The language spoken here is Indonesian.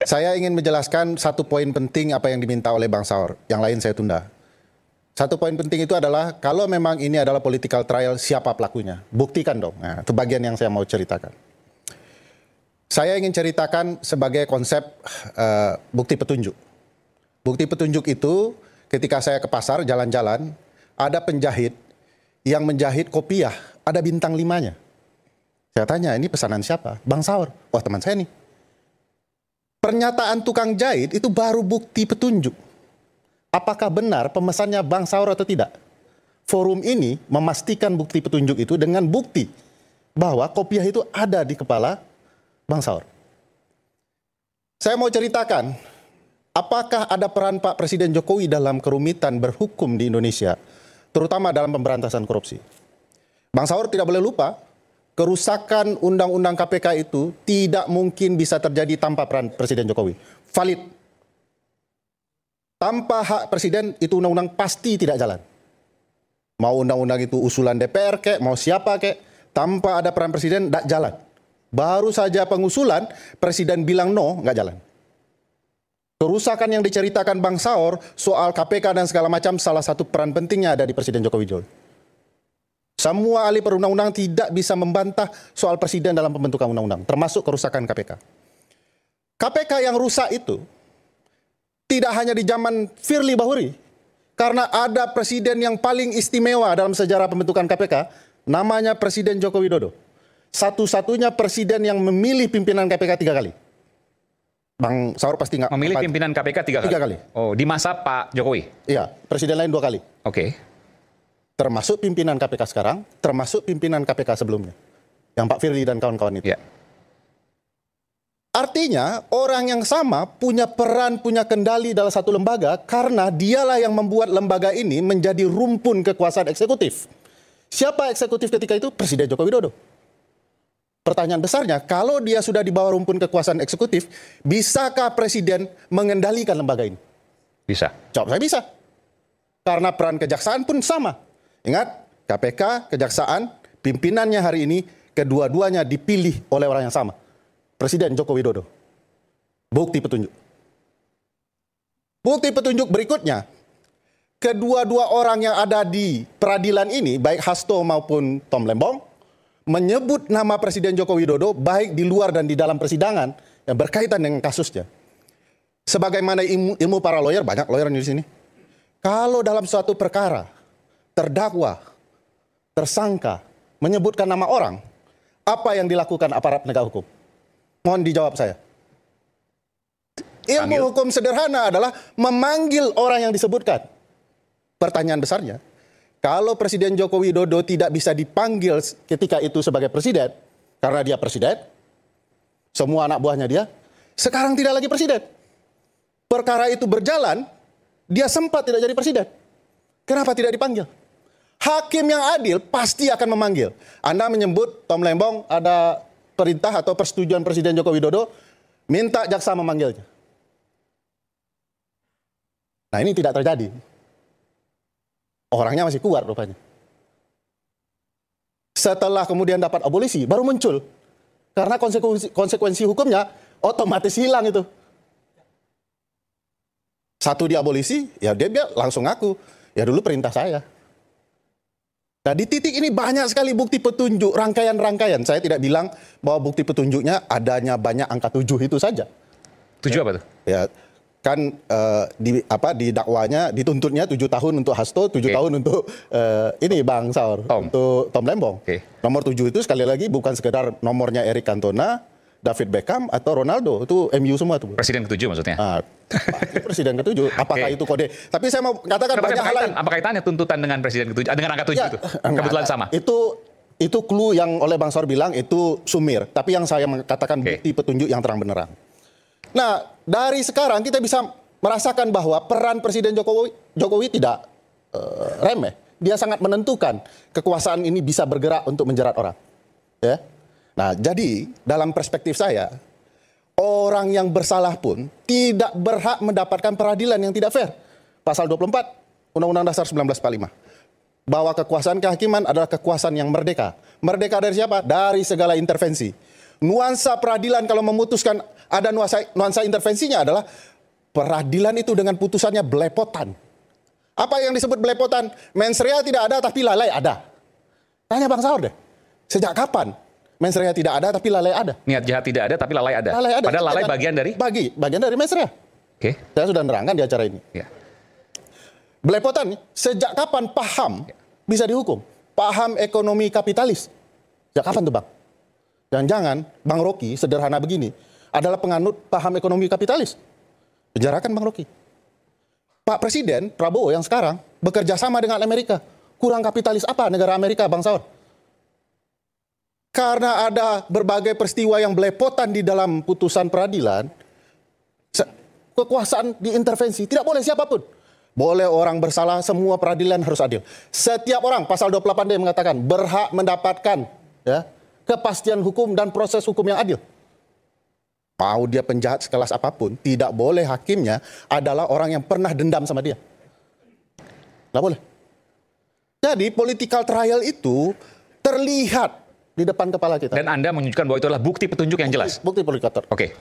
Saya ingin menjelaskan satu poin penting apa yang diminta oleh Bang Saur. Yang lain saya tunda. Satu poin penting itu adalah kalau memang ini adalah political trial, siapa pelakunya? Buktikan dong. Nah, itu bagian yang saya mau ceritakan. Saya ingin ceritakan sebagai konsep bukti petunjuk. Bukti petunjuk itu ketika saya ke pasar jalan-jalan, ada penjahit yang menjahit kopiah, ada bintang 5-nya. Saya tanya, ini pesanan siapa? Bang Saur. Wah, teman saya nih. Pernyataan tukang jahit itu baru bukti petunjuk. Apakah benar pemesannya Bang Saur atau tidak? Forum ini memastikan bukti petunjuk itu dengan bukti bahwa kopiah itu ada di kepala Bang Saur. Saya mau ceritakan, apakah ada peran Pak Presiden Jokowi dalam kerumitan berhukum di Indonesia, terutama dalam pemberantasan korupsi. Bang Saur tidak boleh lupa, kerusakan Undang-Undang KPK itu tidak mungkin bisa terjadi tanpa peran Presiden Jokowi. Valid. Tanpa hak Presiden, itu undang-undang pasti tidak jalan. Mau undang-undang itu usulan DPR kek, mau siapa kek, tanpa ada peran Presiden, tidak jalan. Baru saja pengusulan, Presiden bilang no, nggak jalan. Kerusakan yang diceritakan Bang Saur soal KPK dan segala macam, salah satu peran pentingnya ada di Presiden Joko Widodo. Semua ahli perundang-undang tidak bisa membantah soal Presiden dalam pembentukan undang-undang, termasuk kerusakan KPK. KPK yang rusak itu tidak hanya di zaman Firly Bahuri, karena ada presiden yang paling istimewa dalam sejarah pembentukan KPK, namanya Presiden Joko Widodo. Satu-satunya presiden yang memilih pimpinan KPK 3 kali. Bang Saur pasti nggak memilih pimpinan KPK 3 kali. 3 kali. Oh, di masa Pak Jokowi. Iya, presiden lain 2 kali. Oke. Termasuk pimpinan KPK sekarang, termasuk pimpinan KPK sebelumnya, yang Pak Firly dan kawan-kawan itu. Ya. Artinya orang yang sama punya peran, punya kendali dalam satu lembaga karena dialah yang membuat lembaga ini menjadi rumpun kekuasaan eksekutif. Siapa eksekutif ketika itu? Presiden Joko Widodo. Pertanyaan besarnya, kalau dia sudah di bawah rumpun kekuasaan eksekutif, bisakah Presiden mengendalikan lembaga ini? Bisa. Jawab saya bisa. Karena peran kejaksaan pun sama. Ingat, KPK, kejaksaan, pimpinannya hari ini, kedua-duanya dipilih oleh orang yang sama. Presiden Joko Widodo. Bukti petunjuk. Bukti petunjuk berikutnya, kedua-dua orang yang ada di peradilan ini, baik Hasto maupun Tom Lembong, menyebut nama Presiden Joko Widodo baik di luar dan di dalam persidangan yang berkaitan dengan kasusnya. Sebagaimana ilmu para lawyer, banyak lawyer di sini. Kalau dalam suatu perkara, terdakwa, tersangka, menyebutkan nama orang, apa yang dilakukan aparat penegak hukum? Mohon dijawab saya. Ilmu hukum sederhana adalah memanggil orang yang disebutkan. Pertanyaan besarnya, kalau Presiden Joko Widodo tidak bisa dipanggil ketika itu sebagai presiden, karena dia presiden, semua anak buahnya dia, sekarang tidak lagi presiden. Perkara itu berjalan, dia sempat tidak jadi presiden. Kenapa tidak dipanggil? Hakim yang adil pasti akan memanggil. Anda menyebut Tom Lembong ada perintah atau persetujuan Presiden Joko Widodo, minta jaksa memanggilnya. Nah, ini tidak terjadi. Orangnya masih kuat rupanya. Setelah kemudian dapat abolisi, baru muncul. Karena konsekuensi hukumnya otomatis hilang itu. Satu diabolisi, ya dia langsung ngaku, ya dulu perintah saya. Nah, di titik ini banyak sekali bukti petunjuk, rangkaian-rangkaian. Saya tidak bilang bahwa bukti petunjuknya adanya banyak angka 7 itu saja. 7 apa tuh? Ya, kan di dakwanya dituntutnya 7 tahun untuk Hasto, 7 tahun untuk ini Bang Saur, untuk Tom Lembong. Nomor 7 itu sekali lagi bukan sekedar nomornya Eric Cantona, David Beckham atau Ronaldo, itu MU semua tuh. Presiden ke-7 maksudnya? Presiden ke-7, apakah itu kode? Tapi saya mau katakan banyak hal lain. Apa kaitannya tuntutan dengan Presiden ke-7, dengan angka 7 ya, itu? Kebetulan sama. Itu clue yang oleh Bang Saur bilang itu sumir, tapi yang saya katakan bukti petunjuk yang terang benerang. Nah, dari sekarang kita bisa merasakan bahwa peran Presiden Jokowi tidak remeh. Dia sangat menentukan kekuasaan ini bisa bergerak untuk menjerat orang. Ya. Nah, jadi dalam perspektif saya, orang yang bersalah pun tidak berhak mendapatkan peradilan yang tidak fair. Pasal 24 Undang-Undang Dasar 1945. Bahwa kekuasaan kehakiman adalah kekuasaan yang merdeka. Merdeka dari siapa? Dari segala intervensi. Nuansa peradilan kalau memutuskan ada nuansa intervensinya adalah peradilan itu dengan putusannya belepotan. Apa yang disebut belepotan? Mens rea tidak ada tapi lalai ada. Tanya Bang Saur deh, sejak kapan mens rea tidak ada tapi lalai ada? Niat jahat tidak ada, tapi lalai ada. Lalai ada. Padahal lalai bagian dari? Bagian dari mens rea. Oke. Saya sudah nerangkan di acara ini. Ya. Belepotan, sejak kapan paham bisa dihukum? Paham ekonomi kapitalis. Sejak kapan tuh Bang? Jangan-jangan Bang Rocky sederhana begini adalah penganut paham ekonomi kapitalis. Penjarakan Bang Rocky. Pak Presiden Prabowo yang sekarang bekerja sama dengan Amerika. Kurang kapitalis apa negara Amerika, Bang Saur? Karena ada berbagai peristiwa yang belepotan di dalam putusan peradilan, kekuasaan diintervensi. Tidak boleh siapapun. Boleh orang bersalah, semua peradilan harus adil. Setiap orang, pasal 28D mengatakan, berhak mendapatkan kepastian hukum dan proses hukum yang adil. Mau dia penjahat sekelas apapun, tidak boleh hakimnya adalah orang yang pernah dendam sama dia. Tidak boleh. Jadi political trial itu terlihat di depan kepala kita. Dan Anda menunjukkan bahwa itu adalah bukti petunjuk yang jelas. Bukti political trial. Oke.